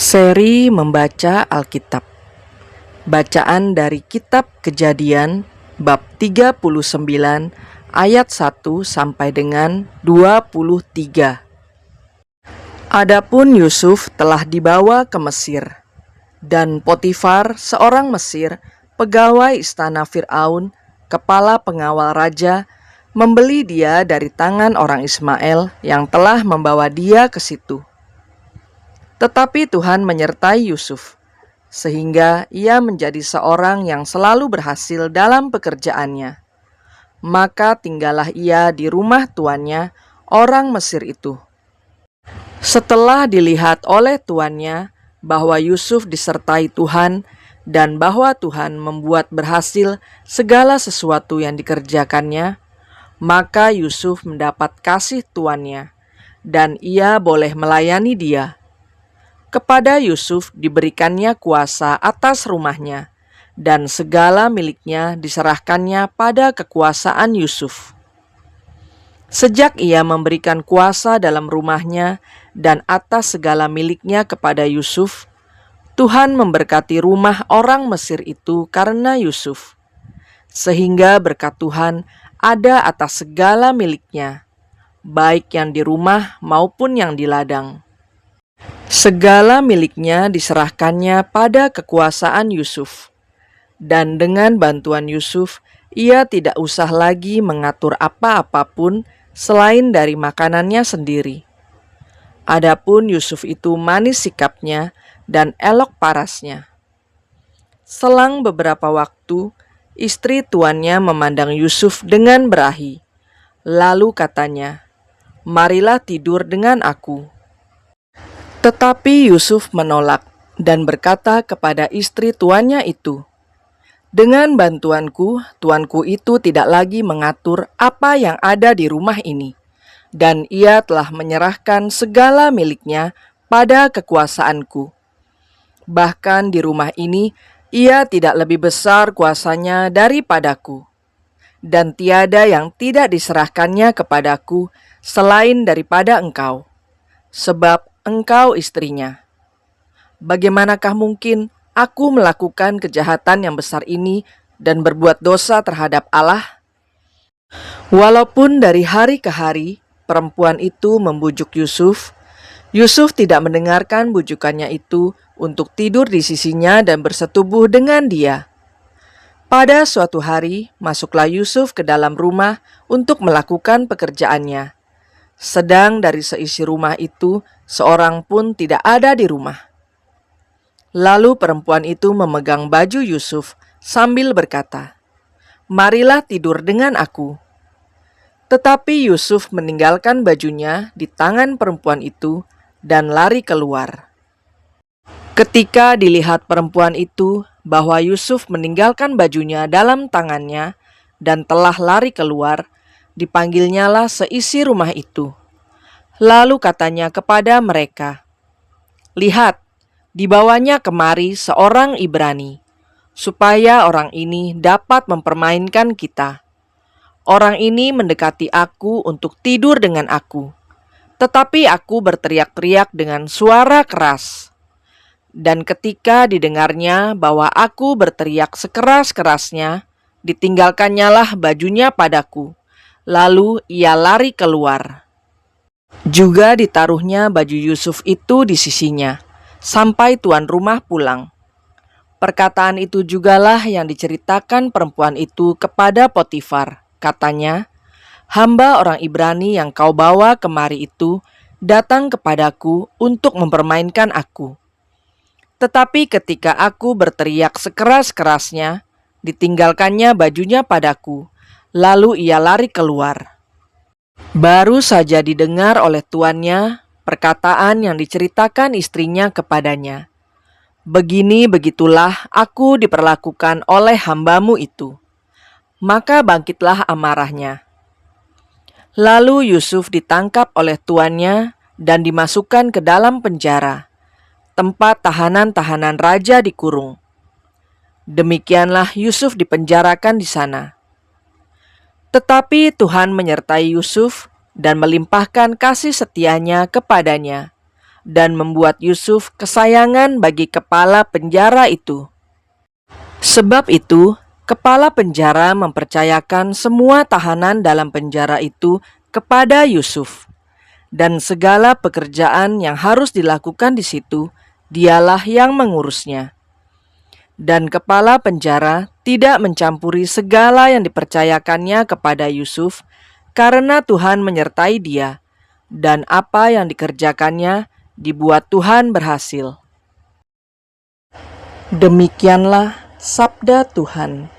Seri membaca Alkitab. Bacaan dari Kitab Kejadian bab 39 ayat 1 sampai dengan 23. Adapun Yusuf telah dibawa ke Mesir, dan Potifar, seorang Mesir, pegawai istana Fir'aun, kepala pengawal raja, membeli dia dari tangan orang Ismail yang telah membawa dia ke situ. Tetapi Tuhan menyertai Yusuf, sehingga ia menjadi seorang yang selalu berhasil dalam pekerjaannya. Maka tinggallah ia di rumah tuannya, orang Mesir itu. Setelah dilihat oleh tuannya bahwa Yusuf disertai Tuhan dan bahwa Tuhan membuat berhasil segala sesuatu yang dikerjakannya, maka Yusuf mendapat kasih tuannya, dan ia boleh melayani dia. Kepada Yusuf diberikannya kuasa atas rumahnya, dan segala miliknya diserahkannya pada kekuasaan Yusuf. Sejak ia memberikan kuasa dalam rumahnya dan atas segala miliknya kepada Yusuf, Tuhan memberkati rumah orang Mesir itu karena Yusuf, sehingga berkat Tuhan ada atas segala miliknya, baik yang di rumah maupun yang di ladang. Segala miliknya diserahkannya pada kekuasaan Yusuf, dan dengan bantuan Yusuf, ia tidak usah lagi mengatur apa-apapun selain dari makanannya sendiri. Adapun Yusuf itu manis sikapnya dan elok parasnya. Selang beberapa waktu, istri tuannya memandang Yusuf dengan berahi. Lalu katanya, "Marilah tidur dengan aku." Tetapi Yusuf menolak dan berkata kepada istri tuannya itu, "Dengan bantuanku, tuanku itu tidak lagi mengatur apa yang ada di rumah ini, dan ia telah menyerahkan segala miliknya pada kekuasaanku. Bahkan di rumah ini, ia tidak lebih besar kuasanya daripadaku, dan tiada yang tidak diserahkannya kepadaku selain daripada engkau, sebab engkau istrinya. Bagaimanakah mungkin aku melakukan kejahatan yang besar ini dan berbuat dosa terhadap Allah?" Walaupun dari hari ke hari perempuan itu membujuk Yusuf, Yusuf tidak mendengarkan bujukannya itu untuk tidur di sisinya dan bersetubuh dengan dia. Pada suatu hari, masuklah Yusuf ke dalam rumah untuk melakukan pekerjaannya. Sedang dari seisi rumah itu, seorang pun tidak ada di rumah. Lalu perempuan itu memegang baju Yusuf sambil berkata, "Marilah tidur dengan aku." Tetapi Yusuf meninggalkan bajunya di tangan perempuan itu dan lari keluar. Ketika dilihat perempuan itu bahwa Yusuf meninggalkan bajunya dalam tangannya dan telah lari keluar, dipanggilnyalah seisi rumah itu. Lalu katanya kepada mereka, "Lihat, dibawanya kemari seorang Ibrani, supaya orang ini dapat mempermainkan kita. Orang ini mendekati aku untuk tidur dengan aku, tetapi aku berteriak-teriak dengan suara keras. Dan ketika didengarnya bahwa aku berteriak sekeras-kerasnya, ditinggalkannyalah bajunya padaku, lalu ia lari keluar. Juga ditaruhnya baju Yusuf itu di sisinya, sampai tuan rumah pulang. Perkataan itu jugalah yang diceritakan perempuan itu kepada Potifar. Katanya, "Hamba orang Ibrani yang kau bawa kemari itu datang kepadaku untuk mempermainkan aku. Tetapi ketika aku berteriak sekeras-kerasnya, ditinggalkannya bajunya padaku, lalu ia lari keluar." Baru saja didengar oleh tuannya perkataan yang diceritakan istrinya kepadanya. "Begini-begitulah aku diperlakukan oleh hambamu itu." Maka bangkitlah amarahnya. Lalu Yusuf ditangkap oleh tuannya dan dimasukkan ke dalam penjara, tempat tahanan-tahanan raja dikurung. Demikianlah Yusuf dipenjarakan di sana. Tetapi Tuhan menyertai Yusuf dan melimpahkan kasih setianya kepadanya, dan membuat Yusuf kesayangan bagi kepala penjara itu. Sebab itu, kepala penjara mempercayakan semua tahanan dalam penjara itu kepada Yusuf, dan segala pekerjaan yang harus dilakukan di situ, dialah yang mengurusnya. Dan kepala penjara tidak mencampuri segala yang dipercayakannya kepada Yusuf, karena Tuhan menyertai dia, dan apa yang dikerjakannya dibuat Tuhan berhasil. Demikianlah sabda Tuhan.